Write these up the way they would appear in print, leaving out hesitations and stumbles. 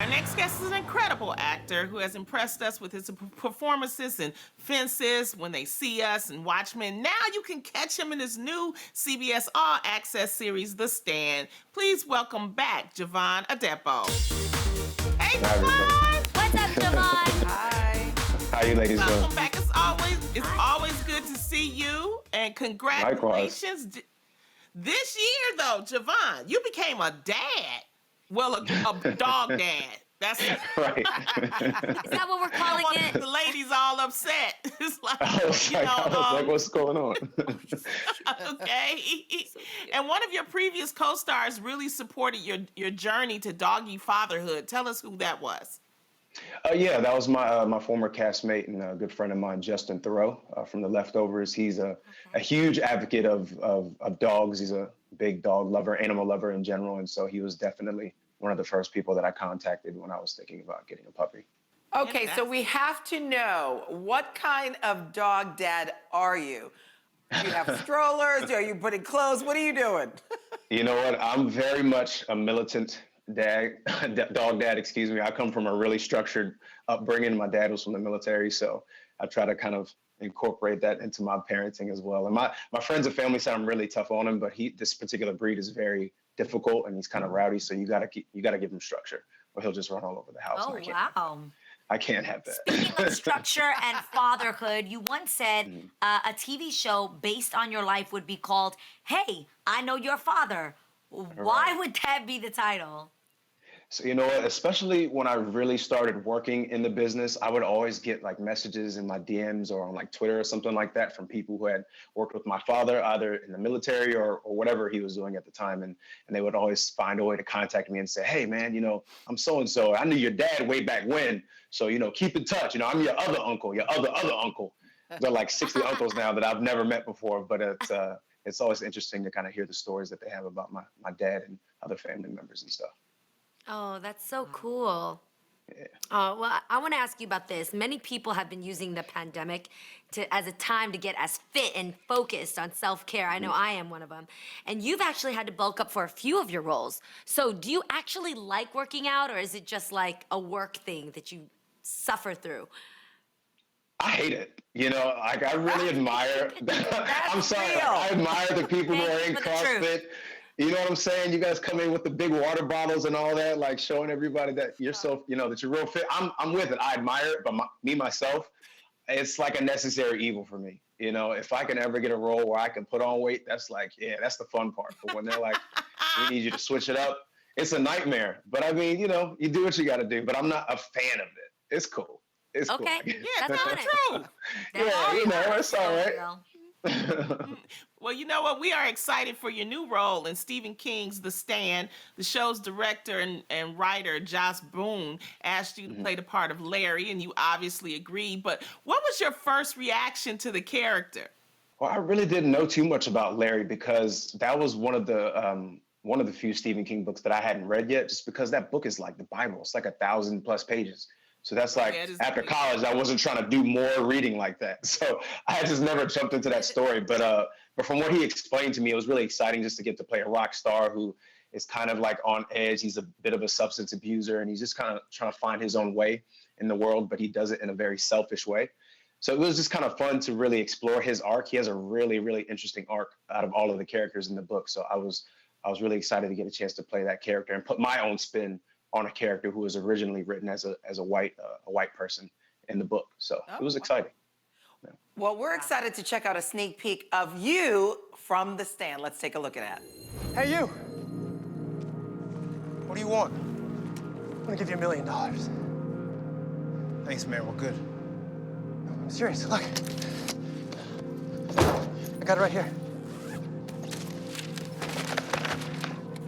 Our next guest is an incredible actor who has impressed us with his performances in Fences, When They See Us, and Watchmen. Now you can catch him in his new CBS All Access series, The Stand. Please welcome back Jovan Adepo. Hey, Hi, everybody. Jovan! What's up, Jovan? Hi. How you ladies doing? Welcome back. It's always good to see you, and congratulations. This year, though, Jovan, you became a dad. Well, a dog dad. That's Right. Is that what we're calling it? the ladies all upset. It's like, I was like, what's going on? okay. And one of your previous co-stars really supported your journey to doggy fatherhood. Tell us who that was. Yeah, that was my former castmate and a good friend of mine, Justin Thoreau from The Leftovers. He's a huge advocate of dogs. He's a big dog lover, animal lover in general, and so he was definitely one of the first people that I contacted when I was thinking about getting a puppy. Okay, so we have to know, what kind of dog dad are you? Do you have strollers? Are you putting clothes? What are you doing? You know what? I'm very much a militant dog dad, excuse me. I come from a really structured upbringing. My dad was from the military, so I try to kind of incorporate that into my parenting as well. And my friends and family say I'm really tough on him, but this particular breed is very difficult and he's kind of rowdy, so you gotta give him structure or he'll just run all over the house. Oh, wow. I can't have that. Speaking of structure and fatherhood, you once said a TV show based on your life would be called Hey, I Know Your Father. Why would that be the title? So you know what, especially when I really started working in the business, I would always get like messages in my DMs or on like Twitter or something like that from people who had worked with my father, either in the military or whatever he was doing at the time. And they would always find a way to contact me and say, hey man, I'm so-and-so. I knew your dad way back when. So, keep in touch. I'm your other uncle, your other uncle. There are like 60 uncles now that I've never met before, but it's always interesting to kind of hear the stories that they have about my dad and other family members and stuff. Oh, that's so cool. Yeah. Well, I want to ask you about this. Many people have been using the pandemic as a time to get as fit and focused on self-care. I know I am one of them. And you've actually had to bulk up for a few of your roles. So do you actually like working out, or is it just like a work thing that you suffer through? I hate it. I really admire. I'm sorry. real. I admire the people who are in Thank you for the CrossFit. truth. You know what I'm saying? You guys come in with the big water bottles and all that, like showing everybody that you're that you're real fit. I'm with it. I admire it, but myself, it's like a necessary evil for me. If I can ever get a role where I can put on weight, that's that's the fun part. But when they're like, we need you to switch it up, it's a nightmare. But I mean, you do what you got to do. But I'm not a fan of it. It's cool. It's cool. Okay, Yeah, that's that's true. Yeah, it's all right. Well, you know what? We are excited for your new role in Stephen King's The Stand. The show's director and writer, Joss Boone, asked you to play the part of Larry, and you obviously agreed. But what was your first reaction to the character? Well, I really didn't know too much about Larry because that was one of the few Stephen King books that I hadn't read yet, just because that book is like the Bible. It's like 1,000+ pages. So that's like, after college, I wasn't trying to do more reading like that. So I just never jumped into that story. But from what he explained to me, it was really exciting just to get to play a rock star who is kind of like on edge. He's a bit of a substance abuser, and he's just kind of trying to find his own way in the world, but he does it in a very selfish way. So it was just kind of fun to really explore his arc. He has a really, really interesting arc out of all of the characters in the book. So I was really excited to get a chance to play that character and put my own spin on a character who was originally written as a white person in the book. So it was exciting. Yeah. Well, we're excited to check out a sneak peek of you from The Stand. Let's take a look at it. Hey, you. What do you want? I'm gonna give you $1 million. Thanks, man. We're good. No, I'm serious. Look. I got it right here.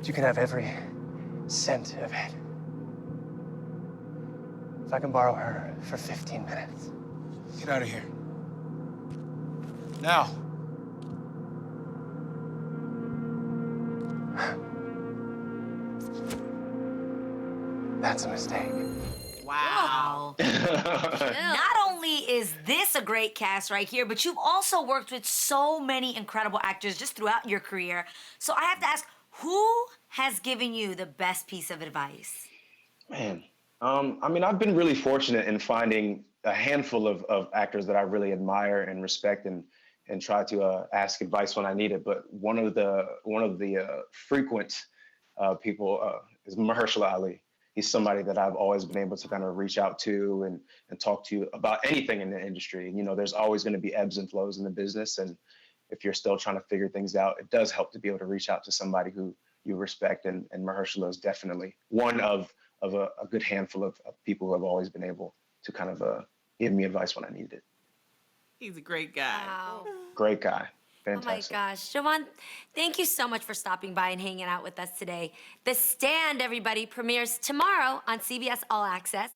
You can have every cent of it. If I can borrow her for 15 minutes. Get out of here. Now. That's a mistake. Wow. Not only is this a great cast right here, but you've also worked with so many incredible actors just throughout your career. So I have to ask, who has given you the best piece of advice? Man, I mean, I've been really fortunate in finding a handful of actors that I really admire and respect, and try to ask advice when I need it. But one of the frequent people is Mahershala Ali. He's somebody that I've always been able to kind of reach out to and talk to about anything in the industry. You know, there's always going to be ebbs and flows in the business, and if you're still trying to figure things out, it does help to be able to reach out to somebody who you respect. And Mahershala is definitely one of a good handful of people who have always been able to kind of give me advice when I needed it. He's a great guy. Wow. Great guy. Oh my Fantastic. gosh. Jovan, thank you so much for stopping by and hanging out with us today. The Stand, everybody, premieres tomorrow on CBS All Access.